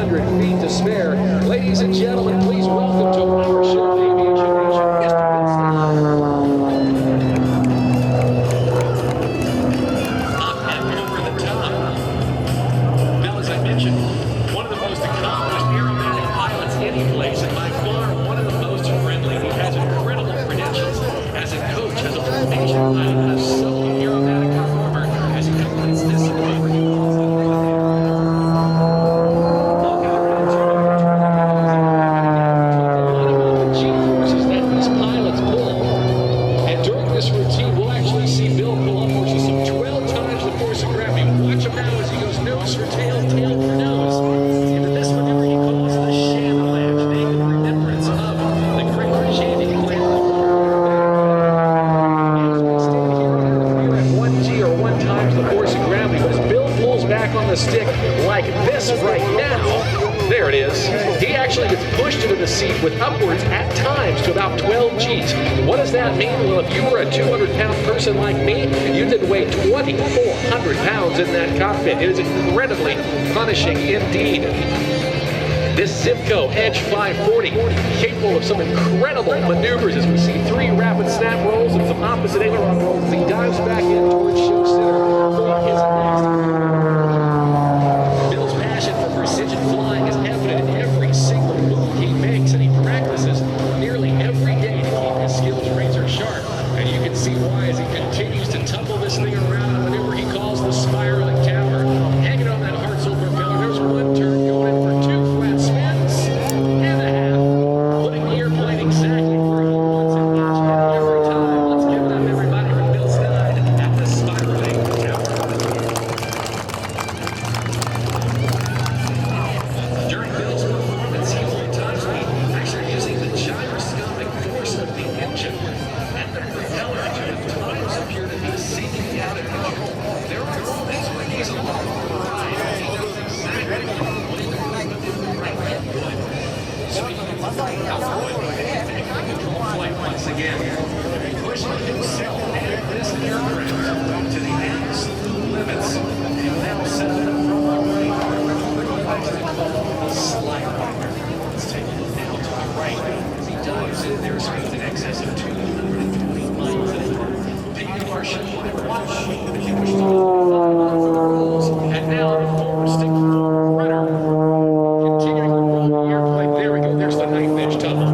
100 feet to spare. Ladies and gentlemen, please welcome to our show, Aviation Nation, Mr. Pitts Up and over the top. Now, as I mentioned, one of the most accomplished aerobatic pilots any place, and by far one of the most friendly. He has incredible credentials as a coach, as a formation pilot, and a solo aerobatic performer as he completes this maneuver. The stick like this right now. There it is. He actually gets pushed into the seat with upwards at times to about 12 Gs. What does that mean? Well, if you were a 200-pound person like me, you did weigh 2,400 pounds in that cockpit. It is incredibly punishing indeed. This Simcoe Edge 540, capable of some incredible maneuvers as we see 3 rapid snap rolls and some opposite aileron rolls as he dives back in towards show center for his next. Precision flying is evident in every single move he makes, and he practices nearly every day to keep his skills razor sharp. And you can see why as he continues to tumble this thing around in a maneuver he calls the spiraling tower. Hanging on that Hartzell propeller, there's one turn going in for 2 flat spins and a half, putting the airplane exactly where he wants it each and every time. Let's give it up, everybody, for Bill Stein at the spiraling tower. During Bill's performance, he will times be actually using the gyroscopic force of the engine and the propeller to at times appear to be sinking out of control. There are moments when he's along for the ride and he knows exactly what he's doing right and good. So he can find out what taking control flight once again. Pushing himself and this aircraft to the absolute limits. And now set it up from the right. Slide winder. Let's take a look now to the right. As he dives in, there's speeds in excess of 220 miles an hour. Picking up our ship line, the keeper should and now the forward stick rudder. Continuing to roll the airplane. There we go. There's the knife edge tunnel.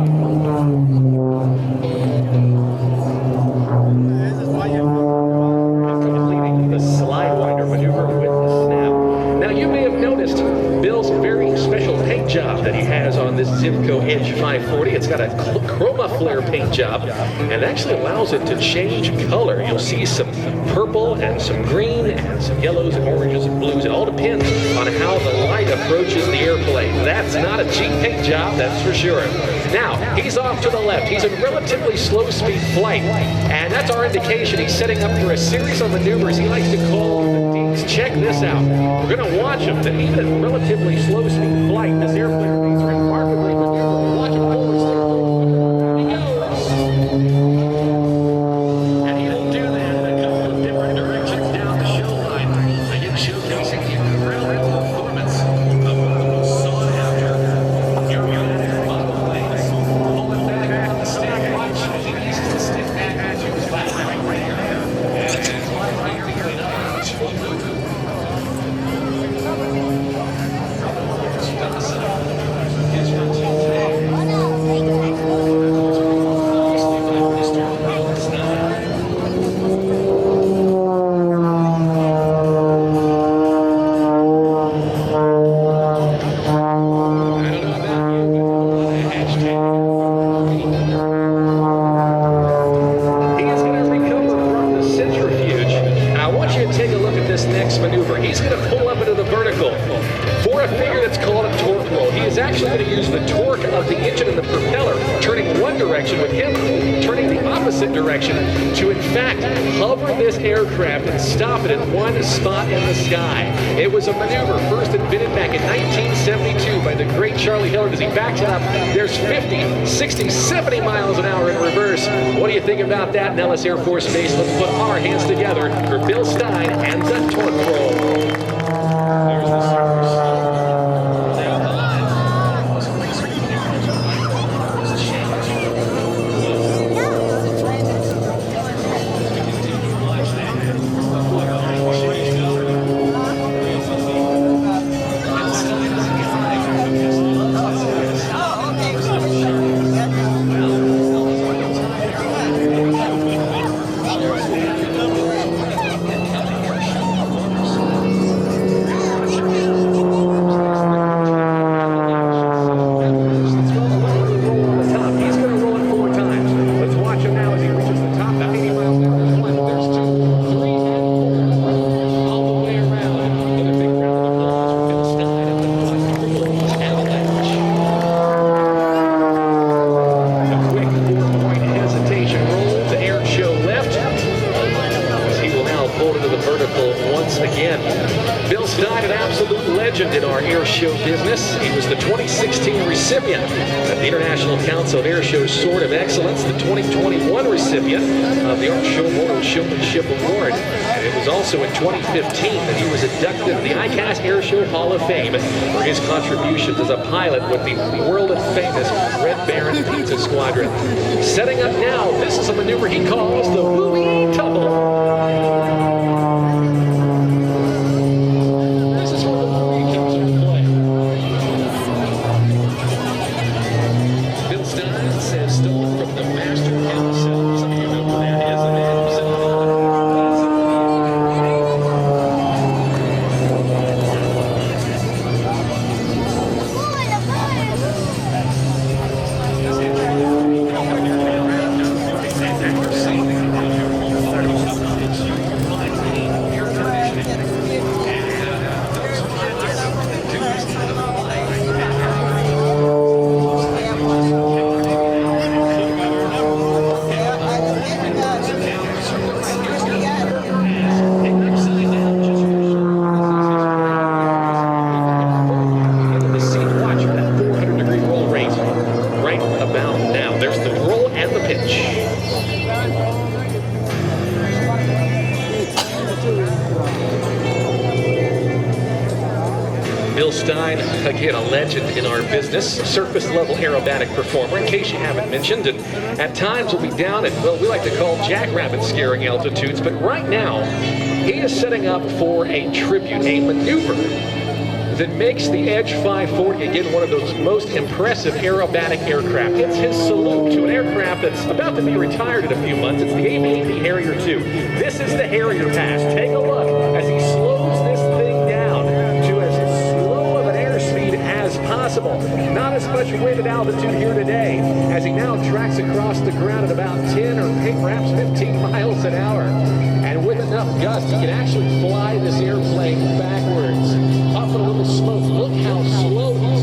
Completing the slide winder maneuver with the snap. Now you may have noticed Bill's very special paint job that he has on this Simcoe Edge 540. It's got a chroma flare paint job and actually allows it to change color. You'll see some purple and some green and some yellows and oranges and blues. It all depends on how the light approaches the airplane. That's not a cheap paint job, that's for sure. Now, he's off to the left. He's in relatively slow speed flight, and that's our indication he's setting up for a series of maneuvers he likes to call the Deeks. Check this out. We're going to watch him. That even at relatively slow speed flight, this airplane is remarkably maneuverable. Watch him forward stick. There he goes. And he will do that in a couple of different directions down the show line. Again, showcasing the incredible performance of one of the most sought after aerobatic monoplanes. Pulling back on the stick. Watch as he uses the stick back onto his back right here. And it's flying right here between us. His routine today. Maneuver. He's going to pull up into the vertical for a figure that's called a torque roll. He is actually going to use the torque of the engine and the propeller, turning one direction with him turning the opposite direction to in fact hover this aircraft and stop it in one spot in the sky. It was a maneuver first invented back in 1972 by the great Charlie Hillard. As he backs it up, there's 50, 60, 70 miles an hour in reverse. What do you think about that, Nellis Air Force Base? Let's put our hands together for Bill Stein and the torque roll. There's the surface. once again. Bill Stein, an absolute legend in our air show business. He was the 2016 recipient of the International Council of Air Shows Sword of Excellence, the 2021 recipient of the Art Show Moral Showmanship Award. And it was also in 2015 that he was inducted into the ICAS Air Show Hall of Fame for his contributions as a pilot with the world-famous Red Baron Pizza Squadron. Setting up now, this is a maneuver he calls the Wooey Tumble. Bill Stein, again, a legend in our business, surface-level aerobatic performer, in case you haven't mentioned, and at times will be down at, well, we like to call jackrabbit-scaring altitudes, but right now, he is setting up for a tribute, a maneuver that makes the Edge 540, again, one of those most impressive aerobatic aircraft. It's his salute to an aircraft that's about to be retired in a few months. It's the Aviation Harrier 2. This is the Harrier pass. Take a look as he slows this thing down to as slow of an airspeed as possible. Not as much wind at altitude here today, as he now tracks across the ground at about 10 or perhaps 15 miles an hour. And with enough gust, he can actually fly this airplane backwards. Up in a little smoke. Look how slow he